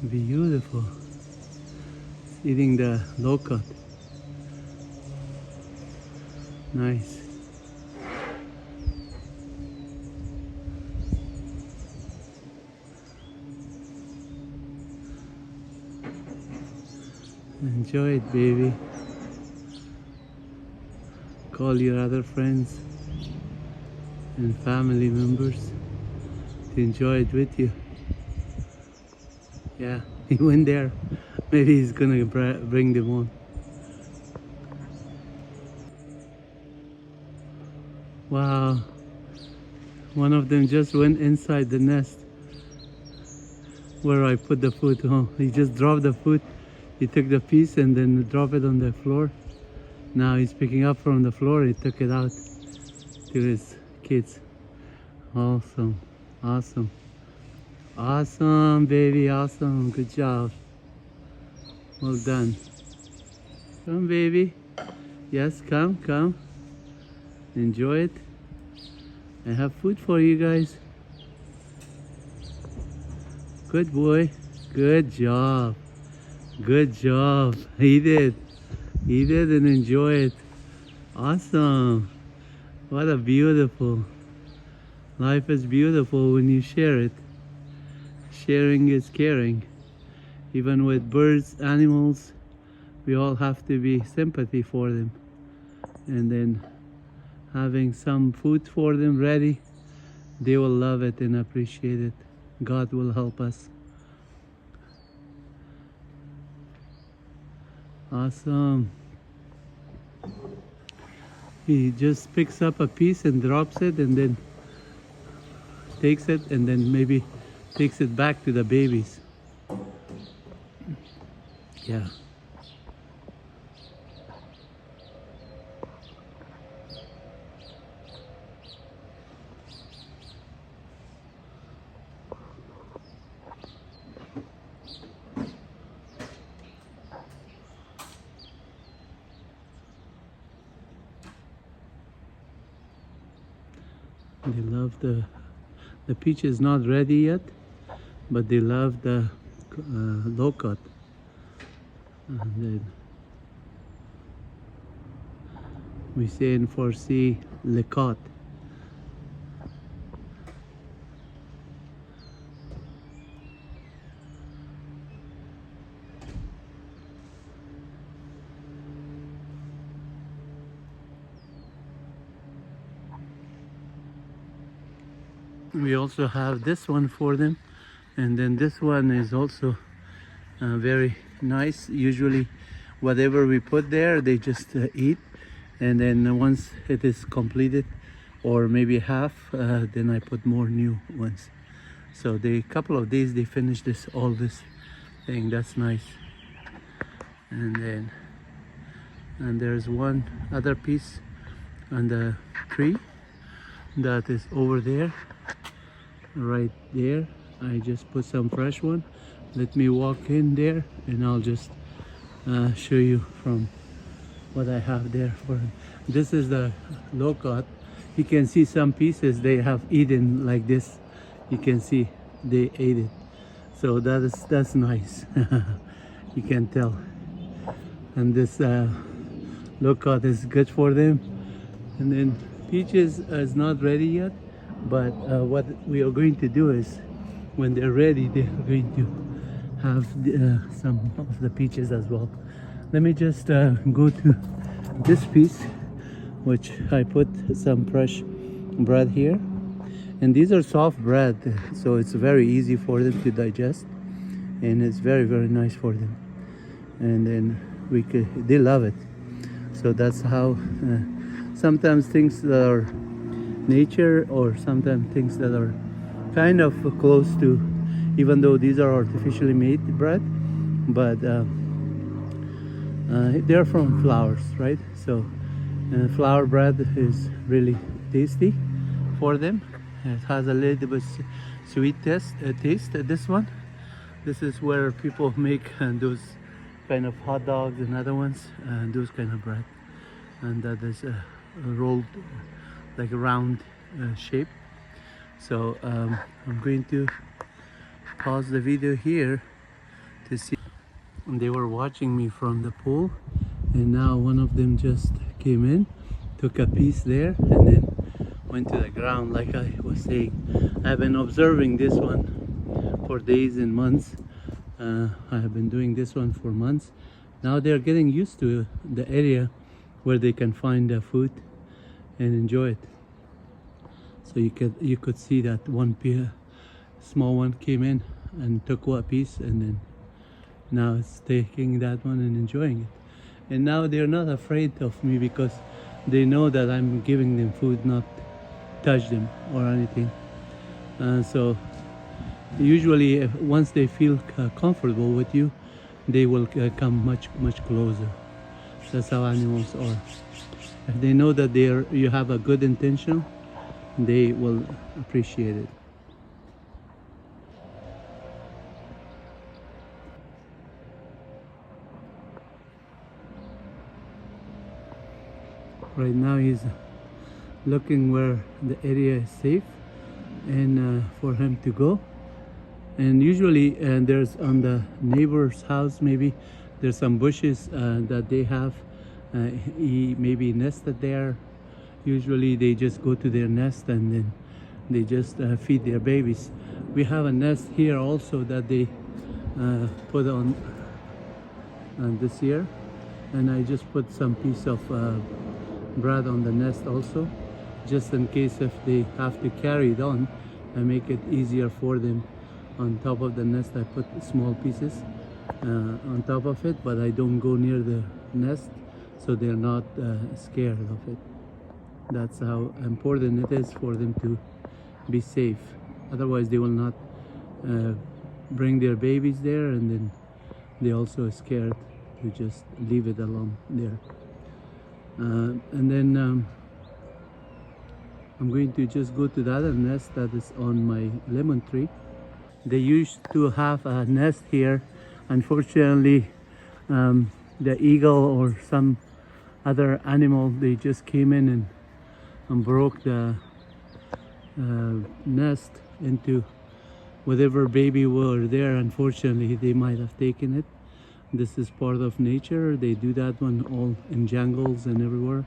Beautiful. It's eating the locust. Nice. Enjoy it, baby. Call your other friends and family members to enjoy it with you. Yeah, he went there. Maybe he's gonna bring them on. Wow, one of them just went inside the nest where I put the food. Oh, he just dropped the food. He took the piece and then dropped it on the floor. Now he's picking up from the floor. He took it out to his kids. Awesome, awesome, awesome, baby, awesome. Good job. Well done. Come, baby. Yes, come. Enjoy it. I have food for you guys. Good boy. Good job. Good job. Eat it. Eat it and enjoy it. Awesome. What a beautiful. Life is beautiful when you share it. Sharing is caring. Even with birds, animals, we all have to be sympathy for them. And then having some food for them ready, they will love it and appreciate it. God will help us. Awesome. He just picks up a piece and drops it and then takes it and then maybe takes it back to the babies. Yeah. They love the peach is not ready yet, but they love the locust. And then we say in Farsi, lekat. We also have this one for them, and then this one is also very nice. Usually whatever we put there, they just eat, and then once it is completed or maybe half, then I put more new ones. So the couple of days they finish all this thing. That's nice. And there's one other piece on the tree that is over there, right there. I just put some fresh one. Let me walk in there and I'll just show you from what I have there for him. This is the locust. You can see some pieces they have eaten like this. You can see they ate it. So that's nice. You can tell. And this locust is good for them. And then peaches is not ready yet, but what we are going to do is when they're ready, they're going to have some of the peaches as well. Let me just go to this piece, which I put some fresh bread here, and these are soft bread, so it's very easy for them to digest, and it's very nice for them. And then they love it. So that's how sometimes things that are nature, or sometimes things that are kind of close to, even though these are artificially made bread, but they're from flowers, right? So flour bread is really tasty for them. It has a little bit sweet taste. This is where people make those kind of hot dogs and other ones, those kind of bread, and that is rolled like a round shape. So I'm going to pause the video here to see. And they were watching me from the pool, and now one of them just came in, took a piece there, and then went to the ground. Like I was saying, I've been observing this one for days and months. I have been doing this one for months. Now they're getting used to the area where they can find food and enjoy it. So you could see that one small one came in and took one piece, and then now it's taking that one and enjoying it. And now they're not afraid of me because they know that I'm giving them food, not touch them or anything. So usually once they feel comfortable with you, they will come much closer. That's how animals are. If they know that you have a good intention, they will appreciate it. Right now he's looking where the area is safe and for him to go. And usually there's on the neighbor's house, maybe there's some bushes that they have. He maybe nested there. Usually they just go to their nest and then they just feed their babies. We have a nest here also that they put on this year, and I just put some piece of bread on the nest also, just in case if they have to carry it on, I make it easier for them. On top of the nest I put small pieces on top of it, but I don't go near the nest so they're not scared of it. That's how important it is for them to be safe. Otherwise they will not bring their babies there, and then they also are scared to just leave it alone there. And then I'm going to just go to the other nest that is on my lemon tree. They used to have a nest here. Unfortunately, the eagle or some other animal, they just came in and broke the nest into whatever baby were there. Unfortunately, they might have taken it. This is part of nature. They do that one all in jungles and everywhere.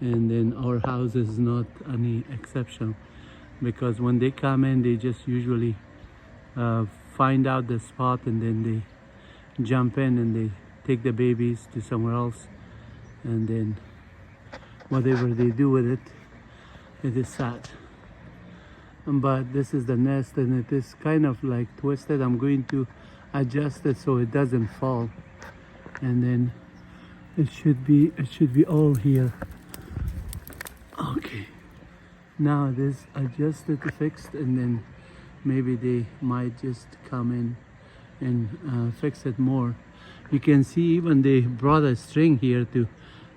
And then our house is not any exception, because when they come in, they just usually find out the spot and then they jump in and they take the babies to somewhere else, and then whatever they do with it, it is sad. But this is the nest, and it is kind of like twisted. I'm going to adjust it so it doesn't fall, and then it should be all here. Okay, now it is adjusted, fixed, and then maybe they might just come in and fix it more. You can see even they brought a string here to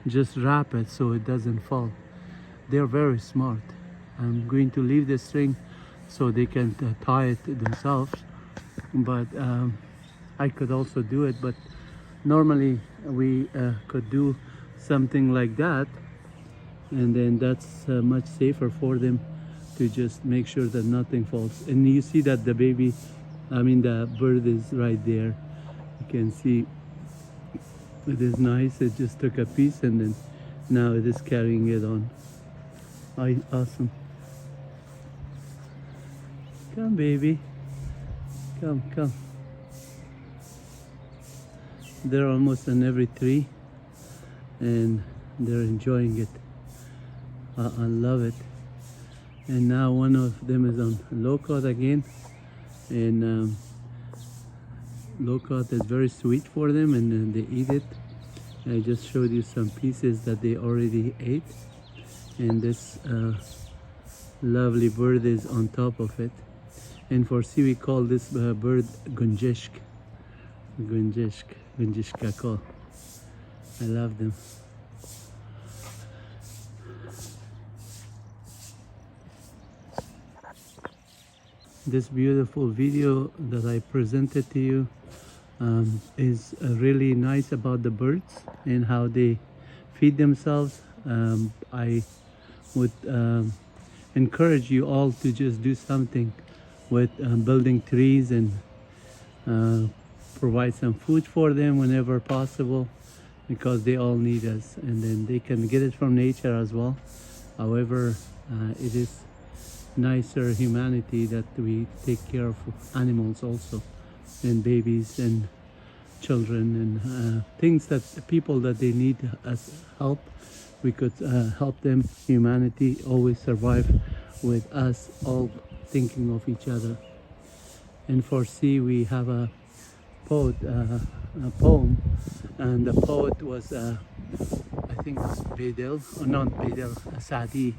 just wrap it so it doesn't fall. They're very smart. I'm going to leave the string so they can tie it themselves, but I could also do it. But normally we could do something like that, and then that's much safer for them to just make sure that nothing falls. And you see that the baby, the bird is right there. You can see it is nice. It just took a piece and then now it is carrying it on. Awesome. Come, baby. Come. They're almost on every tree and they're enjoying it. I love it. And now one of them is on locust again, and locust is very sweet for them, and then they eat it. I just showed you some pieces that they already ate, and this lovely bird is on top of it. And for sea we call this bird gunjishk kako. I love them. This beautiful video that I presented to you is really nice about the birds and how they feed themselves. I would encourage you all to just do something with building trees and provide some food for them whenever possible, because they all need us, and then they can get it from nature as well. However, it is nicer humanity that we take care of animals also, and babies and children, and things that people that they need us help, we could help them. Humanity always survive with us all thinking of each other. And for C, we have a poem, and the poet was I think it's Bedel, or not Bedel, Sadi.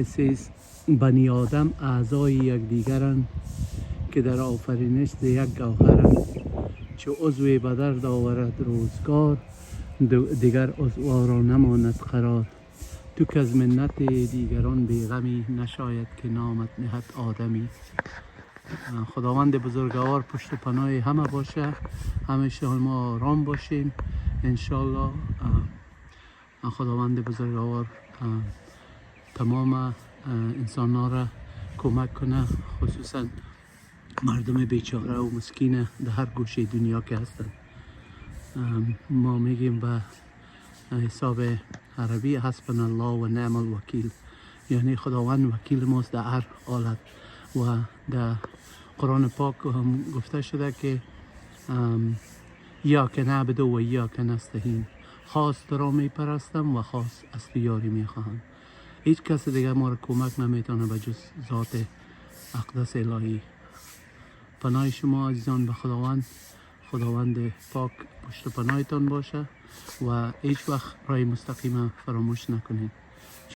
It says بنی آدم اعضای یکدیگرند که در آفرینش ز یک گوهرند، چو عضوی بدر داورد روزگار دیگر عضو را نماند قرار، تو که از منت دیگران بیغمی نشاید که نامت نهد آدمی. خداوند بزرگوار پشت و پناه همه باشه، همه شما آرام باشین انشالله. خداوند بزرگوار تمام انسان ها را کمک کنه، خصوصا مردم بیچاره و مسکین در هر گوشه دنیا که هستن. ما میگیم به حساب عربی حسبنا الله و نعم الوکیل، یعنی خداوند وکیل ماست در هر حالت. و در قرآن پاک هم گفته شده که یا که نعبد و یا که نستعین، خاص را میپرستم و خاص از تو یاری میخواهم. هیچ کس دیگه ما را کمک نمیتونه به جز ذات اقدس الهی. پناه شما عزیزان به خداوند پاک پشت پناهتان باشه و هیچ وقت راه مستقیم فراموش نکنید.